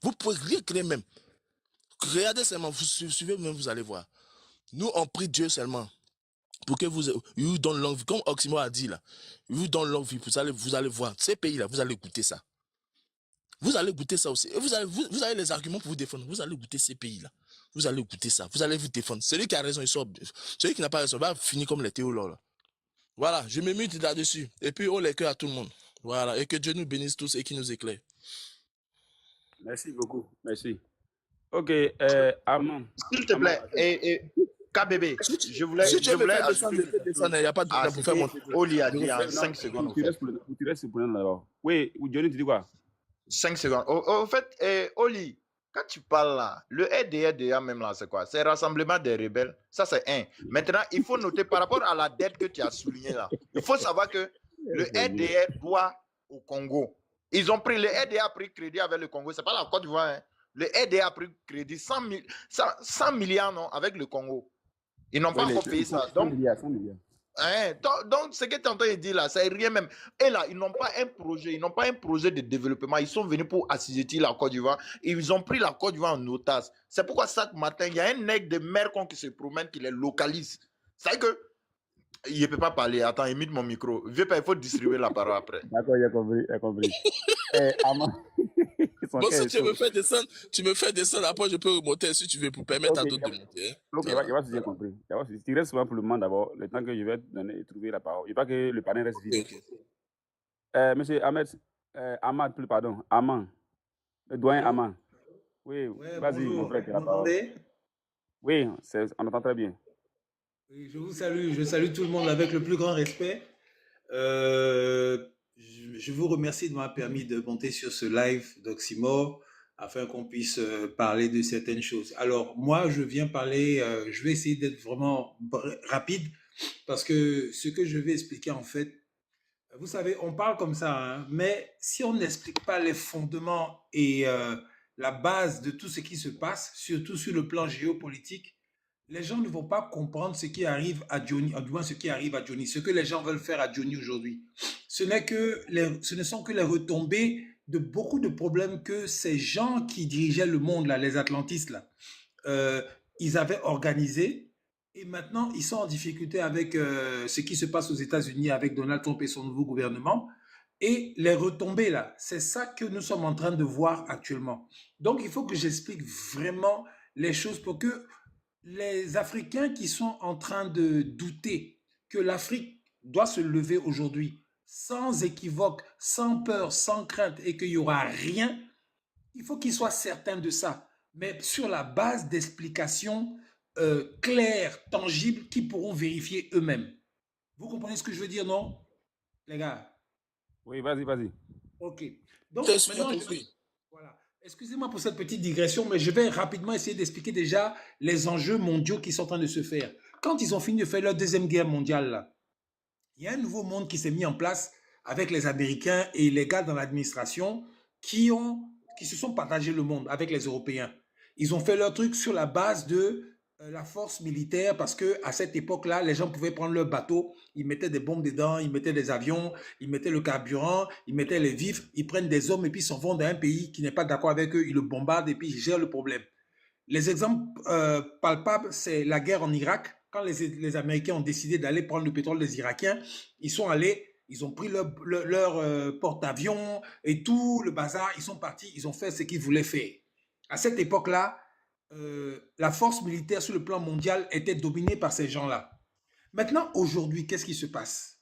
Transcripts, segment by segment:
Vous pouvez rien créer même. Regardez seulement, vous suivez même, vous allez voir. Nous, on prie Dieu seulement pour que il vous donne longue vie. Comme Oximo a dit là, il vous donne longue vie. Vous allez voir. Ces pays-là, vous allez goûter ça. Vous allez goûter ça aussi. Et vous avez les arguments pour vous défendre. Vous allez goûter ces pays-là. Vous allez goûter ça. Vous allez vous défendre. Celui qui a raison, il sort. Celui qui n'a pas raison va finir comme les théologues. Voilà, je me mute là-dessus. Et puis, on les cœurs à tout le monde. Voilà, et que Dieu nous bénisse tous et qu'il nous éclaire. Merci beaucoup. Merci. Ok, Armand. S'il te plaît, et KBB, je voulais. Si tu veux me faire descendre, il n'y a pas de problème pour faire monter. Oli a dit en 5 secondes. Tu restes pour d'abord. Oui, Johnny, tu dis quoi? 5 secondes. Au fait, Oli, quand tu parles là, le RDA même là, c'est quoi? C'est Rassemblement des rebelles. Ça, c'est un. Maintenant, il faut noter par rapport à la dette que tu as soulignée là. Il faut savoir que le RDA doit au Congo. Ils ont pris, le RDA a pris crédit avec le Congo. C'est pas la Côte d'Ivoire. Hein. Le RDA a pris crédit 100 milliards non, avec le Congo. Ils n'ont pas encore payé ça. 100 milliards. Hein, donc, ce que tu entends dire là, c'est rien même. Et là, ils n'ont pas un projet de développement. Ils sont venus pour assujettir la Côte d'Ivoire. Ils ont pris la Côte d'Ivoire en otage. C'est pourquoi chaque matin, il y a un nègre de Mercon qui se promène, qui les localise. C'est que il ne peut pas parler. Attends, il mute mon micro. Il faut distribuer la parole après. D'accord, il a compris. Bon, si tu me fais descendre, après je peux remonter si tu veux pour permettre à d'autres de monter. Ok, il va si j'ai compris. Tu restes souvent pour le moment d'abord, le temps que je vais donner et trouver la parole. Il ne faut pas que le panel reste vide. Okay. Monsieur Ahmad, pardon, Aman, le doyen Aman. Oui, vas-y, mon frère, tu as la parole. Oui, on entend très bien. Oui, je vous salue, je salue tout le monde avec le plus grand respect. Je vous remercie de m'avoir permis de monter sur ce live d'Oxymore afin qu'on puisse parler de certaines choses. Alors, moi, je viens parler, je vais essayer d'être vraiment rapide parce que ce que je vais expliquer, en fait, vous savez, on parle comme ça, hein, mais si on n'explique pas les fondements et la base de tout ce qui se passe, surtout sur le plan géopolitique, les gens ne vont pas comprendre ce qui arrive à Johnny, du moins ce qui arrive à Johnny, ce que les gens veulent faire à Johnny aujourd'hui. Ce ne sont que les retombées de beaucoup de problèmes que ces gens qui dirigeaient le monde, là, les atlantistes, là, ils avaient organisé. Et maintenant, ils sont en difficulté avec ce qui se passe aux États-Unis avec Donald Trump et son nouveau gouvernement. Et les retombées, là, c'est ça que nous sommes en train de voir actuellement. Donc, il faut que j'explique vraiment les choses pour que les Africains qui sont en train de douter que l'Afrique doit se lever aujourd'hui, sans équivoque, sans peur, sans crainte, et qu'il n'y aura rien, il faut qu'ils soient certains de ça. Mais sur la base d'explications claires, tangibles, qu'ils pourront vérifier eux-mêmes. Vous comprenez ce que je veux dire, non, les gars? Oui, vas-y. Ok. Donc, maintenant, voilà. Excusez-moi pour cette petite digression, mais je vais rapidement essayer d'expliquer déjà les enjeux mondiaux qui sont en train de se faire. Quand ils ont fini de faire leur deuxième guerre mondiale, là, il y a un nouveau monde qui s'est mis en place avec les Américains et les gars dans l'administration qui se sont partagés le monde avec les Européens. Ils ont fait leur truc sur la base de la force militaire parce que à cette époque-là, les gens pouvaient prendre leur bateau, ils mettaient des bombes dedans, ils mettaient des avions, ils mettaient le carburant, ils mettaient les vifs, ils prennent des hommes et puis ils s'en vont dans un pays qui n'est pas d'accord avec eux, ils le bombardent et puis ils gèrent le problème. Les exemples palpables, c'est la guerre en Irak. Quand les Américains ont décidé d'aller prendre le pétrole des Irakiens, ils sont allés, ils ont pris leur porte-avions et tout le bazar, ils sont partis, ils ont fait ce qu'ils voulaient faire. À cette époque-là, la force militaire sur le plan mondial était dominée par ces gens-là. Maintenant, aujourd'hui, qu'est-ce qui se passe?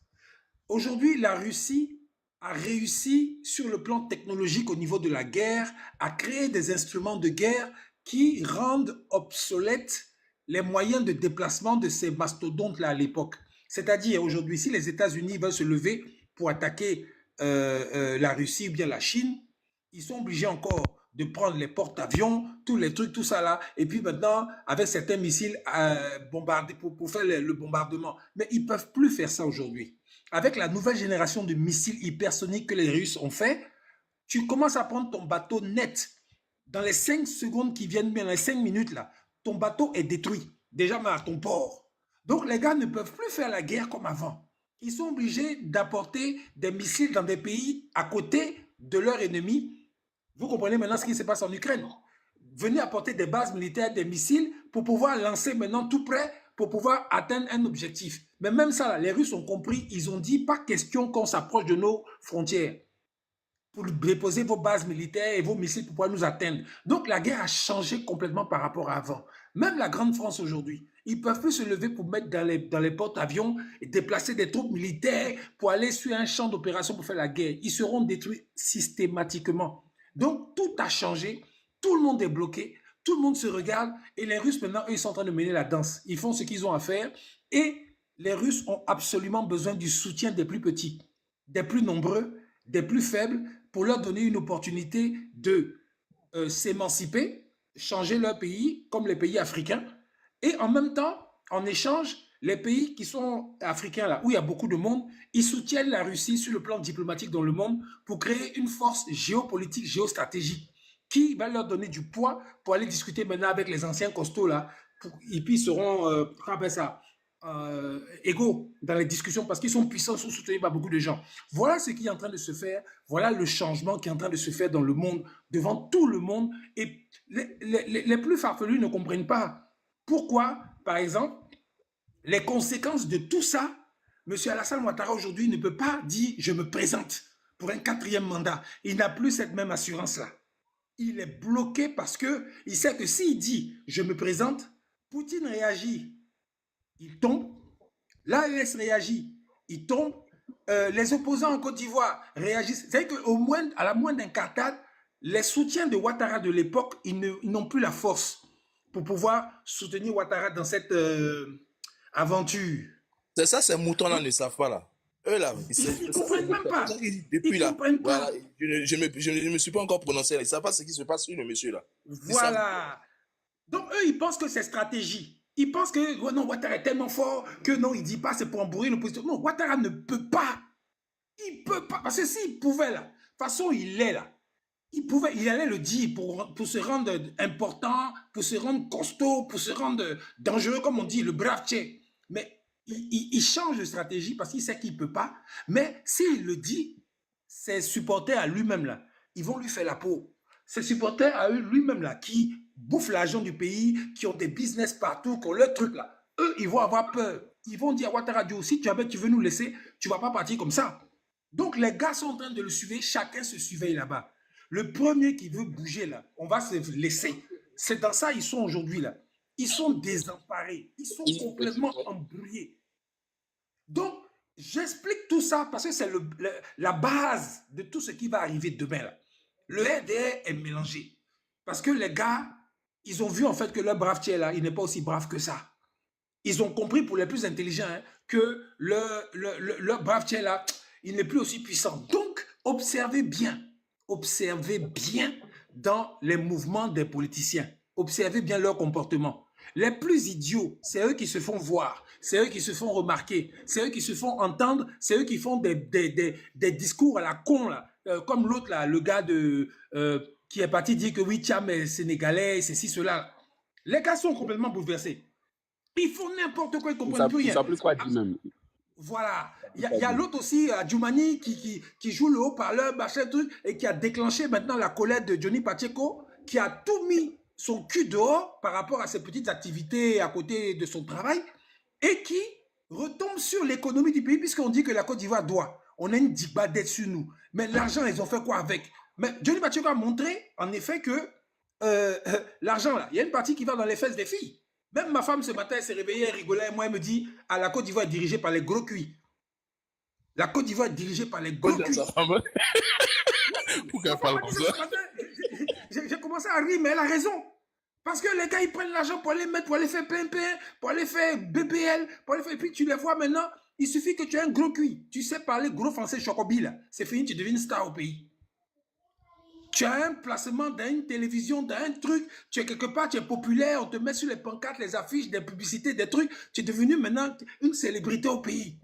Aujourd'hui, la Russie a réussi sur le plan technologique au niveau de la guerre à créer des instruments de guerre qui rendent obsolètes les moyens de déplacement de ces mastodontes-là à l'époque. C'est-à-dire aujourd'hui, si les États-Unis veulent se lever pour attaquer la Russie ou bien la Chine, ils sont obligés encore de prendre les porte-avions, tous les trucs, tout ça là, et puis maintenant, avec certains missiles, bombarder pour faire le bombardement. Mais ils ne peuvent plus faire ça aujourd'hui. Avec la nouvelle génération de missiles hypersoniques que les Russes ont fait, tu commences à prendre ton bateau net. Dans les 5 secondes qui viennent, bien dans les 5 minutes là, ton bateau est détruit, déjà même à ton port. Donc les gars ne peuvent plus faire la guerre comme avant. Ils sont obligés d'apporter des missiles dans des pays à côté de leurs ennemis Vous comprenez maintenant ce qui se passe en Ukraine. Venez apporter des bases militaires, des missiles pour pouvoir lancer maintenant tout prêt pour pouvoir atteindre un objectif. Mais même ça, là, les Russes ont compris, ils ont dit pas question qu'on s'approche de nos frontières pour déposer vos bases militaires et vos missiles pour pouvoir nous atteindre. Donc la guerre a changé complètement par rapport à avant. Même la Grande France aujourd'hui, ils ne peuvent plus se lever pour mettre dans les porte-avions et déplacer des troupes militaires pour aller sur un champ d'opération pour faire la guerre. Ils seront détruits systématiquement. Donc tout a changé, tout le monde est bloqué, tout le monde se regarde et les Russes maintenant, eux, ils sont en train de mener la danse. Ils font ce qu'ils ont à faire et les Russes ont absolument besoin du soutien des plus petits, des plus nombreux, des plus faibles, pour leur donner une opportunité de s'émanciper, changer leur pays comme les pays africains. Et en même temps, en échange, les pays qui sont africains, là, où il y a beaucoup de monde, ils soutiennent la Russie sur le plan diplomatique dans le monde pour créer une force géopolitique, géostratégique, qui va leur donner du poids pour aller discuter maintenant avec les anciens costauds, là, et puis ils seront, comment on appelle ça, égaux dans les discussions parce qu'ils sont puissants, sont soutenus par beaucoup de gens. Voilà ce qui est en train de se faire, voilà le changement qui est en train de se faire dans le monde, devant tout le monde. Et les plus farfelus ne comprennent pas pourquoi, par exemple, les conséquences de tout ça, M. Alassane Ouattara aujourd'hui ne peut pas dire « je me présente pour un 4e mandat ». Il n'a plus cette même assurance-là. Il est bloqué parce qu'il sait que s'il dit « je me présente », Poutine réagit. Il tombe, l'AES réagit, il tombe, les opposants en Côte d'Ivoire réagissent. C'est-à-dire qu'à la moindre incartade, les soutiens de Ouattara de l'époque, ils n'ont plus la force pour pouvoir soutenir Ouattara dans cette aventure. C'est ça, ces moutons-là ne savent pas, là. Eux, là, ils ne comprennent même pas. Depuis là, comprennent pas. Voilà, je ne me suis pas encore prononcé. Ils ne savent pas ce qui se passe sur le monsieur, là. Voilà. Donc, eux, ils pensent que c'est stratégie. Ils pensent que oh non, Ouattara est tellement fort que non, il ne dit pas, c'est pour embrouiller l'opposition. Non, Ouattara ne peut pas. Il ne peut pas. Parce que s'il pouvait, là, de toute façon, il est là. Il allait le dire pour se rendre important, pour se rendre costaud, pour se rendre dangereux, comme on dit, le brave tché. Mais il change de stratégie parce qu'il sait qu'il ne peut pas. Mais s'il le dit, ses supporters à lui-même, là, ils vont lui faire la peau. Ses supporters à lui-même, là, qui bouffent l'argent du pays, qui ont des business partout, qui ont leur truc là. Eux, ils vont avoir peur. Ils vont dire à Ouattara, si tu veux nous laisser, tu ne vas pas partir comme ça. Donc, les gars sont en train de le suivre. Chacun se surveille là-bas. Le premier qui veut bouger là, on va se laisser. C'est dans ça ils sont aujourd'hui là. Ils sont désemparés. Ils sont complètement embrouillés. Donc, j'explique tout ça parce que c'est la base de tout ce qui va arriver demain là. Le RDR est mélangé. Parce que les gars, ils ont vu en fait que leur brave tiers là, il n'est pas aussi brave que ça. Ils ont compris pour les plus intelligents hein, que leur brave tiers là, il n'est plus aussi puissant. Donc, observez bien dans les mouvements des politiciens. Observez bien leur comportement. Les plus idiots, c'est eux qui se font voir, c'est eux qui se font remarquer, c'est eux qui se font entendre, c'est eux qui font des discours à la con là. Comme l'autre là, le gars qui est parti dire que oui, Thiam est sénégalais, ceci, cela. Les gars sont complètement bouleversés. Ils font n'importe quoi, ils ne comprennent plus rien. Ils ne savent plus quoi dire même. Voilà. Il y a l'autre aussi, Djoumani, qui joue le haut-parleur, machin truc, et qui a déclenché maintenant la colère de Johnny Pacheco, qui a tout mis son cul dehors par rapport à ses petites activités à côté de son travail, et qui retombe sur l'économie du pays, puisqu'on dit que la Côte d'Ivoire doit. On a une diba dette sur nous. Mais l'argent, ils ont fait quoi avec? Mais Johnny Pacheco a montré, en effet, que l'argent, là, il y a une partie qui va dans les fesses des filles. Même ma femme, ce matin, elle s'est réveillée, elle rigolait, et moi, elle me dit, ah, la Côte d'Ivoire est dirigée par les gros cuits. La Côte d'Ivoire est dirigée par les gros cuits. Pourquoi elle parle comme ça? J'ai commencé à rire, mais elle a raison. Parce que les gars, ils prennent l'argent pour aller mettre, pour aller faire PMP, pour aller faire BBL, pour aller faire... Et puis tu les vois maintenant, il suffit que tu aies un gros cuit. Tu sais parler gros français chocobi, là. C'est fini, tu deviens une star au pays. Tu as un placement dans une télévision, dans un truc, tu es quelque part, tu es populaire, on te met sur les pancartes, les affiches, des publicités, des trucs. Tu es devenu maintenant une célébrité au pays.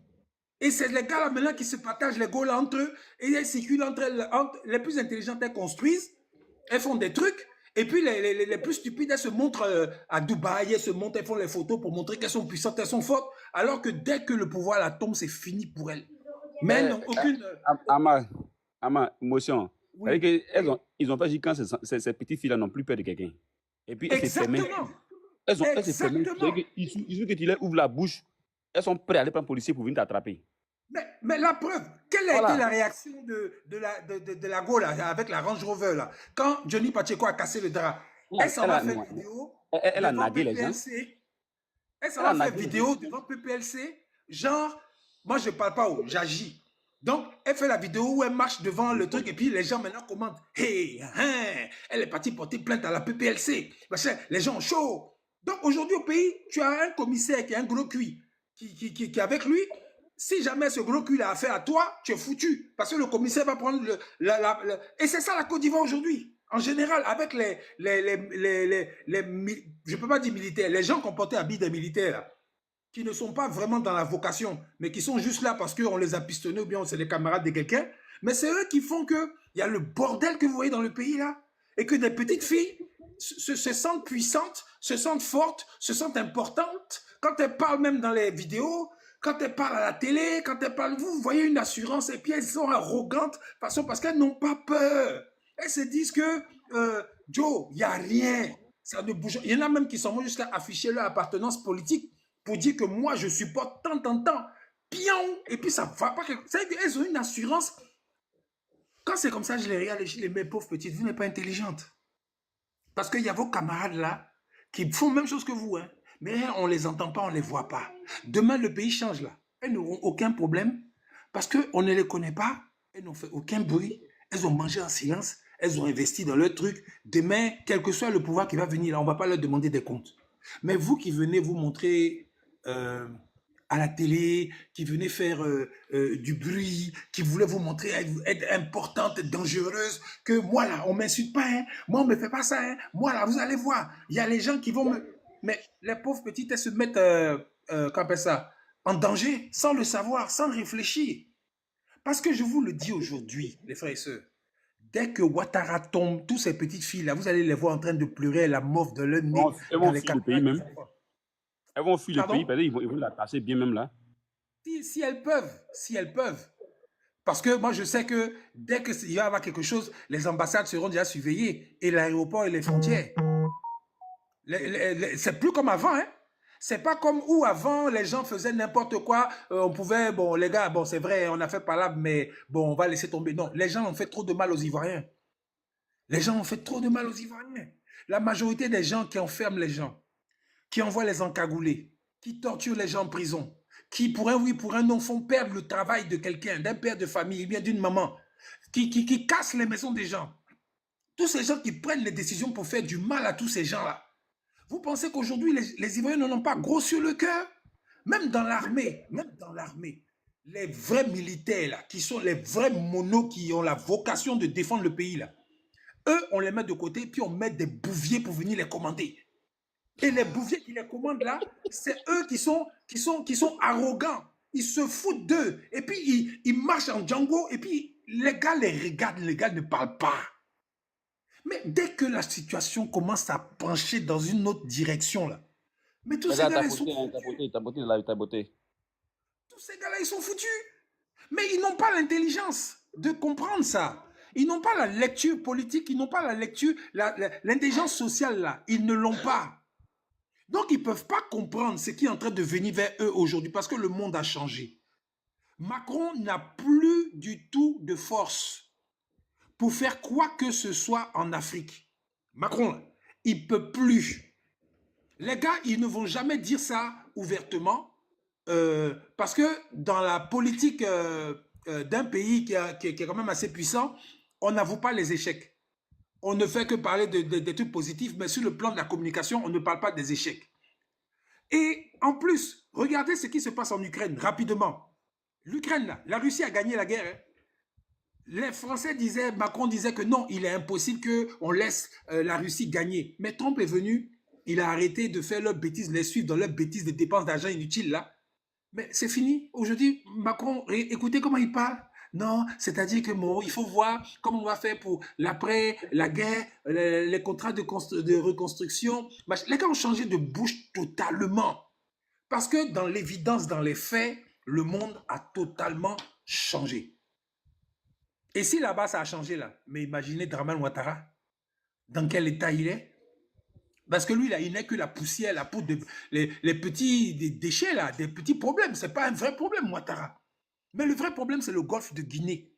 Et c'est les gars là maintenant qui se partagent les goals entre eux, et elles circulent entre elles. Les plus intelligentes, elles construisent, elles font des trucs, et puis les plus stupides, elles se montrent à Dubaï, elles font les photos pour montrer qu'elles sont puissantes, elles sont fortes, alors que dès que le pouvoir la tombe, c'est fini pour elles. Mais non, aucune... Ama, émotion. Oui, Ils ont pas dit quand ces petites filles-là n'ont plus peur de quelqu'un. Et puis, elles se permettent. exactement. Elles se permettent. Exactement. Il suffit que tu leur ouvres la bouche. Elles sont prêtes à aller prendre un policier pour venir t'attraper. Mais la preuve, quelle a été Voilà. la réaction de la Go là, avec la Range Rover là, quand Johnny Pacheco a cassé le drap? Elle s'en va faire vidéo Elle a devant nagué les gens. PPLC. Elle s'en va faire vidéo devant PPLC. Genre, moi je parle pas, j'agis. Donc, elle fait la vidéo où elle marche devant le truc et puis les gens maintenant commentent. Hey, hein, elle est partie porter plainte à la PPLC. Les gens ont chaud. Donc, aujourd'hui au pays, tu as un commissaire qui a un gros cuit, qui est avec lui. Si jamais ce gros cul a affaire à toi, tu es foutu. Parce que le commissaire va prendre Et c'est ça la Côte d'Ivoire aujourd'hui. En général, avec je peux pas dire militaires, les gens qu'on portait habits des militaires, là, qui ne sont pas vraiment dans la vocation, mais qui sont juste là parce qu'on les a pistonnés ou bien c'est les camarades de quelqu'un. Mais c'est eux qui font que il y a le bordel que vous voyez dans le pays là. Et que des petites filles se sentent puissantes, se sentent fortes, se sentent importantes. Quand elles parlent même dans les vidéos, quand elles parlent à la télé, quand elles parlent, vous voyez une assurance et puis elles sont arrogantes parce qu'elles n'ont pas peur. Elles se disent que Joe, il n'y a rien. Ça ne bouge. Il y en a même qui sont jusqu'à afficher leur appartenance politique pour dire que moi, je supporte tant. Pion. Et puis ça ne va pas. Elles ont une assurance. Quand c'est comme ça, je les regarde et je les mets, pauvres petites, vous n'êtes pas intelligentes. Parce qu'il y a vos camarades là qui font la même chose que vous, hein. Mais on ne les entend pas, on ne les voit pas. Demain, le pays change là. Elles n'auront aucun problème parce qu'on ne les connaît pas. Elles n'ont fait aucun bruit. Elles ont mangé en silence. Elles ont investi dans leur truc. Demain, quel que soit le pouvoir qui va venir là, on ne va pas leur demander des comptes. Mais vous qui venez vous montrer à la télé, qui venez faire du bruit, qui voulez vous montrer être importante, dangereuse, que moi là, on ne m'insulte pas, hein. Moi on ne me fait pas ça, hein. Moi là, vous allez voir, il y a les gens qui vont me... Mais les pauvres petites, elles se mettent, qu'on appelle ça, en danger, sans le savoir, sans réfléchir. Parce que je vous le dis aujourd'hui, les frères et sœurs, dès que Ouattara tombe, toutes ces petites filles-là, vous allez les voir en train de pleurer la mauve de leur nez. Elles vont fuir le pays même. Elles vont fuir le pays, parce qu'ils vont la tasser bien même là. Si elles peuvent. Parce que moi, je sais que dès qu'il y aura quelque chose, les ambassades seront déjà surveillées, et l'aéroport et les frontières. C'est plus comme avant, hein. C'est pas comme où avant, les gens faisaient n'importe quoi, on pouvait, bon, les gars, bon, c'est vrai, on a fait palabre, mais bon, on va laisser tomber. Non, les gens ont fait trop de mal aux Ivoiriens. Les gens ont fait trop de mal aux Ivoiriens. La majorité des gens qui enferment les gens, qui envoient les encagoulés, qui torturent les gens en prison, qui, pour un oui, pour un non, font perdre le travail de quelqu'un, d'un père de famille, ou bien d'une maman, qui cassent les maisons des gens. Tous ces gens qui prennent les décisions pour faire du mal à tous ces gens-là. Vous pensez qu'aujourd'hui, les Ivoiriens n'en ont pas gros sur le cœur? Même dans l'armée, les vrais militaires, là, qui sont les vrais monos qui ont la vocation de défendre le pays, là, eux, on les met de côté, puis on met des bouviers pour venir les commander. Et les bouviers qui les commandent là, c'est eux qui sont arrogants. Ils se foutent d'eux. Et puis, ils marchent en Django. Et puis, les gars les regardent. Les gars ne parlent pas. Mais dès que la situation commence à pencher dans une autre direction, là, mais tous ces gars-là, ils sont foutus. Tous ces gars-là, ils sont foutus. Mais ils n'ont pas l'intelligence de comprendre ça. Ils n'ont pas la lecture politique, ils n'ont pas la lecture, l'intelligence sociale, là. Ils ne l'ont pas. Donc, ils ne peuvent pas comprendre ce qui est en train de venir vers eux aujourd'hui parce que le monde a changé. Macron n'a plus du tout de force pour faire quoi que ce soit en Afrique. Macron, il ne peut plus. Les gars, ils ne vont jamais dire ça ouvertement parce que dans la politique d'un pays qui est quand même assez puissant, on n'avoue pas les échecs. On ne fait que parler des trucs positifs, mais sur le plan de la communication, on ne parle pas des échecs. Et en plus, regardez ce qui se passe en Ukraine, rapidement. L'Ukraine, la Russie a gagné la guerre. Hein. Les Français disaient, Macron disait que non, il est impossible qu'on laisse la Russie gagner. Mais Trump est venu, il a arrêté de faire leurs bêtises, les suivre dans leurs bêtises de dépenses d'argent inutiles là. Mais c'est fini. Aujourd'hui, Macron, écoutez comment il parle. Non, c'est-à-dire que bon, il faut voir comment on va faire pour l'après, la guerre, les contrats de reconstruction. Les gars ont changé de bouche totalement. Parce que dans l'évidence, dans les faits, le monde a totalement changé. Et si là-bas, ça a changé, là, mais imaginez Draman Ouattara, dans quel état il est? Parce que lui, là, il n'est que la poussière, la poudre, les petits déchets, là, des petits problèmes. Ce n'est pas un vrai problème, Ouattara. Mais le vrai problème, c'est le golfe de Guinée,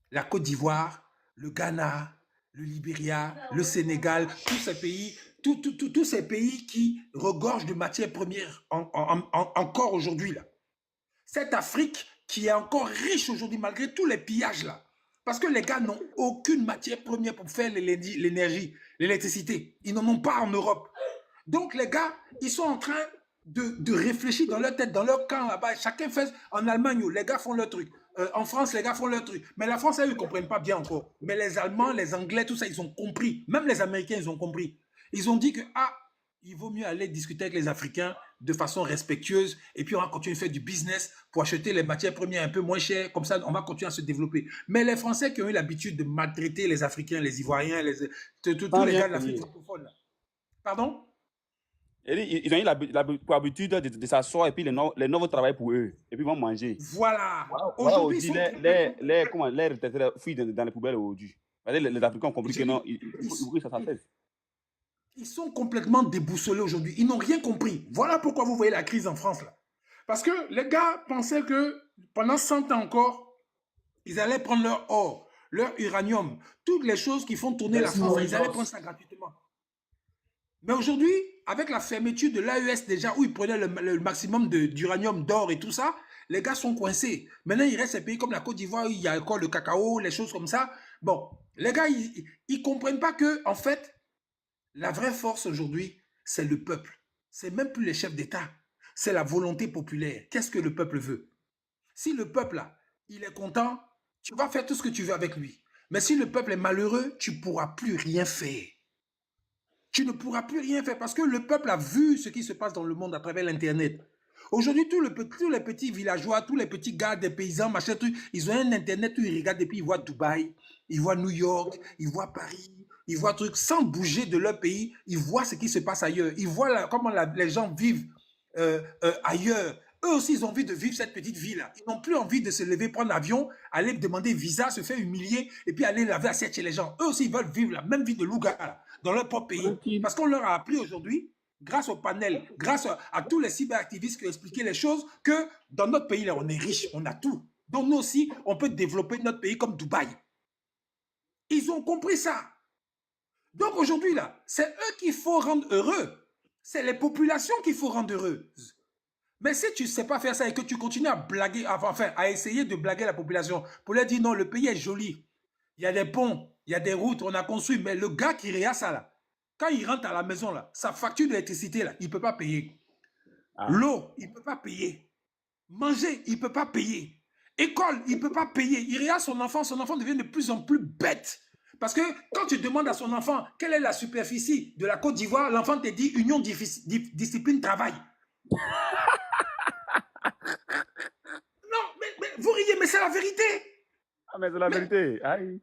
la Côte d'Ivoire, le Ghana, le Libéria, le Sénégal, tous ces pays, tous ces pays qui regorgent de matières premières encore aujourd'hui, là. Cette Afrique qui est encore riche aujourd'hui, malgré tous les pillages, là. Parce que les gars n'ont aucune matière première pour faire l'énergie, l'électricité. Ils n'en ont pas en Europe. Donc, les gars, ils sont en train de réfléchir dans leur tête, dans leur camp là-bas. Chacun fait, en Allemagne, les gars font leur truc. En France, les gars font leur truc. Mais la France, ils ne comprennent pas bien encore. Mais les Allemands, les Anglais, tout ça, ils ont compris. Même les Américains, ils ont compris. Ils ont dit que, il vaut mieux aller discuter avec les Africains de façon respectueuse et puis on va continuer à faire du business pour acheter les matières premières un peu moins chères. Comme ça, on va continuer à se développer. Mais les Français qui ont eu l'habitude de maltraiter les Africains, les Ivoiriens, tous les gars de l'Afrique francophone. Pardon? Ils ont eu pour habitude de s'asseoir et puis les nouveaux travaillent pour eux. Et puis ils vont manger. Voilà. Aujourd'hui, les retraités fuient dans les poubelles aujourd'hui. Les Africains ont compris que non, il faut que ça cesse. Ils sont complètement déboussolés aujourd'hui. Ils n'ont rien compris. Voilà pourquoi vous voyez la crise en France, là. Parce que les gars pensaient que pendant 100 ans encore, ils allaient prendre leur or, leur uranium, toutes les choses qui font tourner la France, ils allaient prendre ça gratuitement. Mais aujourd'hui, avec la fermeture de l'AES déjà, où ils prenaient le maximum d'uranium, d'or et tout ça, les gars sont coincés. Maintenant, il reste des pays comme la Côte d'Ivoire, où il y a encore le cacao, les choses comme ça. Bon, les gars, ils ne comprennent pas que, en fait, la vraie force aujourd'hui, c'est le peuple. C'est même plus les chefs d'État. C'est la volonté populaire. Qu'est-ce que le peuple veut? Si le peuple, là, il est content, tu vas faire tout ce que tu veux avec lui. Mais si le peuple est malheureux, tu ne pourras plus rien faire. Tu ne pourras plus rien faire parce que le peuple a vu ce qui se passe dans le monde à travers l'Internet. Aujourd'hui, tous les petits villageois, tous les petits gars, des paysans, machin, truc, ils ont un Internet où ils regardent et puis ils voient Dubaï, ils voient New York, ils voient Paris, ils voient trucs sans bouger de leur pays, ils voient ce qui se passe ailleurs, ils voient comment les gens vivent ailleurs. Eux aussi, ils ont envie de vivre cette petite vie-là. Ils n'ont plus envie de se lever, prendre l'avion, aller demander visa, se faire humilier et puis aller laver assiette chez les gens. Eux aussi, ils veulent vivre la même vie de Louga dans leur propre pays. Parce qu'on leur a appris aujourd'hui, grâce au panel, grâce à tous les cyberactivistes qui ont expliqué les choses, que dans notre pays, là, on est riche, on a tout. Donc nous aussi, on peut développer notre pays comme Dubaï. Ils ont compris ça. Donc aujourd'hui, là, c'est eux qu'il faut rendre heureux. C'est les populations qu'il faut rendre heureuses. Mais si tu ne sais pas faire ça et que tu continues à blaguer, enfin, à essayer de blaguer la population pour leur dire non, le pays est joli, il y a des ponts, il y a des routes, on a construit, mais le gars qui réa ça là, quand il rentre à la maison là, sa facture d'électricité là, il ne peut pas payer. L'eau, il ne peut pas payer. Manger, il ne peut pas payer. École, il ne peut pas payer. Il réa son enfant devient de plus en plus bête. Parce que quand tu demandes à son enfant quelle est la superficie de la Côte d'Ivoire, l'enfant te dit union, discipline, travail. Non, mais vous riez, mais c'est la vérité. Ah, mais c'est la vérité. Aïe.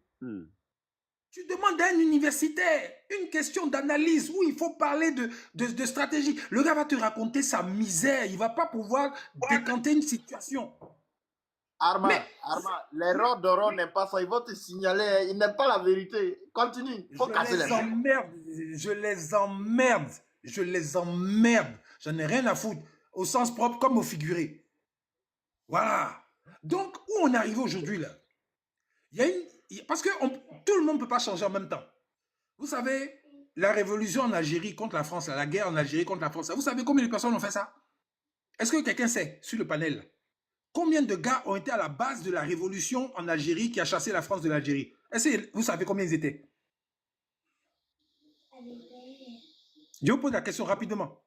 Tu demandes à un universitaire une question d'analyse où il faut parler de stratégie. Le gars va te raconter sa misère. Il ne va pas pouvoir décanter une situation. Armand, l'erreur d'Oro n'aime pas ça. Ils vont te signaler. Ils n'aiment pas la vérité. Continue. Faut casser les emmerde. Je les emmerde. Je les emmerde. J'en ai rien à foutre. Au sens propre comme au figuré. Voilà. Donc, où on est arrivé aujourd'hui là? Il y a parce que tout le monde ne peut pas changer en même temps. Vous savez, la révolution en Algérie contre la France, la guerre en Algérie contre la France, vous savez combien de personnes ont fait ça? Est-ce que quelqu'un sait sur le panel? Combien de gars ont été à la base de la révolution en Algérie qui a chassé la France de l'Algérie? Est-ce que vous savez combien ils étaient? Je vous pose la question rapidement.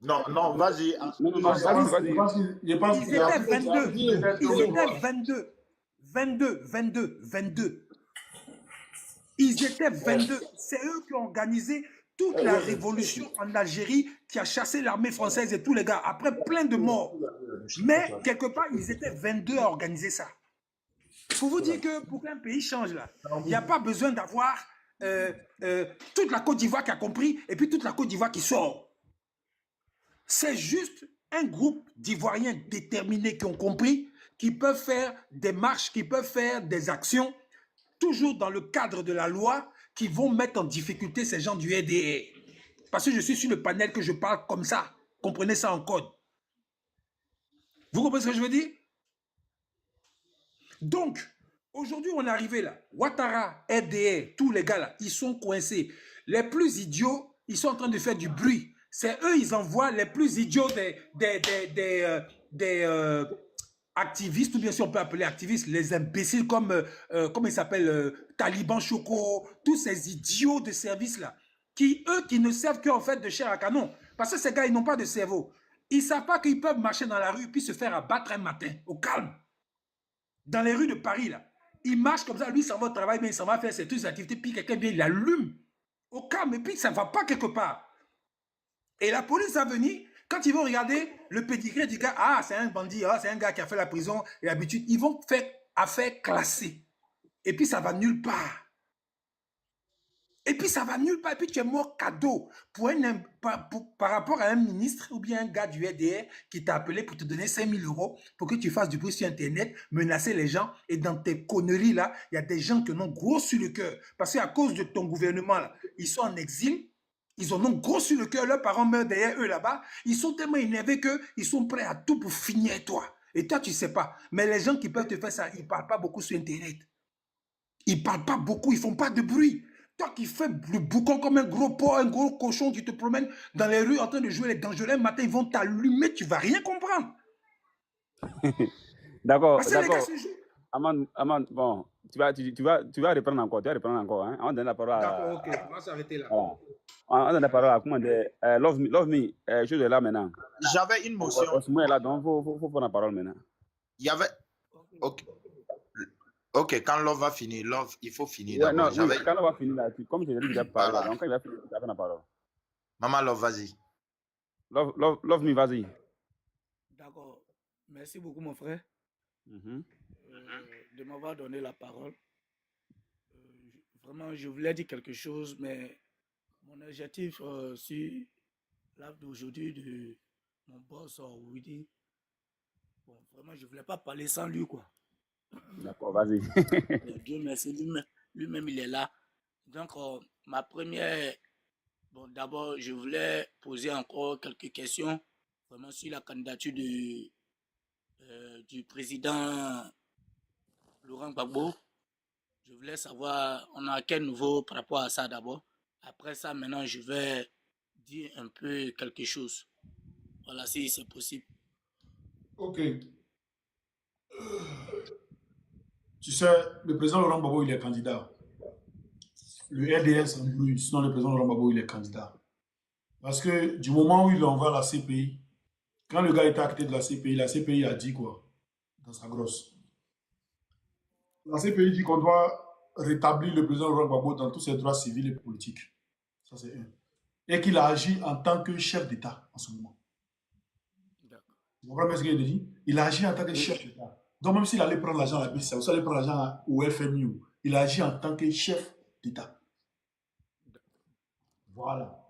Non, non, vas-y. Ils étaient 22. Ils étaient 22. Ils étaient 22. C'est eux qui ont organisé toute la révolution en Algérie qui a chassé l'armée française et tous les gars, après plein de morts. Mais quelque part, ils étaient 22 à organiser ça. Pour vous dire que pour qu'un pays change là, il n'y a pas besoin d'avoir toute la Côte d'Ivoire qui a compris et puis toute la Côte d'Ivoire qui sort. C'est juste un groupe d'Ivoiriens déterminés qui ont compris, qui peuvent faire des marches, qui peuvent faire des actions toujours dans le cadre de la loi, qui vont mettre en difficulté ces gens du RDR. Parce que je suis sur le panel que je parle comme ça. Comprenez ça en code. Vous comprenez ce que je veux dire? Donc, aujourd'hui, on est arrivé là. Ouattara, RDR, tous les gars là, ils sont coincés. Les plus idiots, ils sont en train de faire du bruit. C'est eux, ils envoient les plus idiots des activistes, ou bien si on peut appeler activistes, les imbéciles comme, comment ils s'appellent, Taliban Choco, tous ces idiots de service là, qui, eux, qui ne servent qu'en fait de chair à canon. Parce que ces gars, ils n'ont pas de cerveau. Ils ne savent pas qu'ils peuvent marcher dans la rue puis se faire abattre un matin, au calme. Dans les rues de Paris, là. Il marche comme ça, lui, il s'en va au travail, mais il s'en va faire ses toutes activités, puis quelqu'un vient, il l'allume. Au calme, et puis ça ne va pas quelque part. Et la police va venir, quand ils vont regarder le pédigré du gars, ah, c'est un bandit, ah, c'est un gars qui a fait la prison, et l'habitude, ils vont faire affaire classée. Et puis ça va nulle part. Et puis ça va nulle part, et puis tu es mort cadeau par rapport à un ministre ou bien un gars du RDR qui t'a appelé pour te donner 5 000 € pour que tu fasses du bruit sur Internet, menacer les gens. Et dans tes conneries là, il y a des gens qui en ont gros sur le cœur. Parce qu'à cause de ton gouvernement là, ils sont en exil, ils en ont gros sur le cœur, leurs parents meurent derrière eux là-bas. Ils sont tellement énervés qu'ils sont prêts à tout pour finir toi. Et toi, tu ne sais pas. Mais les gens qui peuvent te faire ça, ils ne parlent pas beaucoup sur Internet. Ils ne parlent pas beaucoup, ils ne font pas de bruit. Toi qui fais le boucan comme un gros porc, un gros cochon, tu te promènes dans les rues en train de jouer les dangereux. Un matin, ils vont t'allumer, tu ne vas rien comprendre. D'accord, Parce que les gars d'accord. se jouent. Aman, bon, tu vas reprendre encore, hein. On donne la parole à... D'accord, ok, on va s'arrêter là. Voilà. On donne la parole à, comment dire, Love Me, chose est là maintenant. J'avais une motion. Osmo est là, donc faut prendre la parole maintenant. Il y avait. Ok. Ok, quand Love va finir, Love, il faut finir Ouais, d'abord. non, quand on va finir là, comme je l'ai dit déjà parlé, Voilà. donc quand il va finir, tu vas prendre la parole. Maman Love, vas-y. Love Me, vas-y. D'accord. Merci beaucoup, mon frère, de m'avoir donné la parole. Vraiment, je voulais dire quelque chose, mais mon objectif sur live d'aujourd'hui de mon boss Woody, bon, vraiment, je ne voulais pas parler sans lui, quoi. D'accord, vas-y. Dieu merci, lui-même, il est là. Donc, ma première... Bon, d'abord, je voulais poser encore quelques questions, vraiment sur la candidature du président Laurent Gbagbo. Je voulais savoir, on a quel nouveau par rapport à ça d'abord. Après ça, maintenant, je vais dire un peu quelque chose. Voilà, si c'est possible. Ok. Tu sais, le président Laurent Gbagbo, il est candidat. Le RDS s'embrouille, sinon le président Laurent Gbagbo, il est candidat. Parce que du moment où il envoie la CPI, quand le gars était à côté de la CPI a dit quoi? Dans sa grosse. La CPI dit qu'on doit rétablir le président Laurent Gbagbo dans tous ses droits civils et politiques. Ça, c'est un. Et qu'il a agi en tant que chef d'État en ce moment. Vous comprenez ce qu'il a dit? Il a agi en tant que chef d'État. Donc, même s'il allait prendre l'argent à la BCA, ou s'il allait prendre l'argent au FMI, il a agi en tant que chef d'État. Voilà.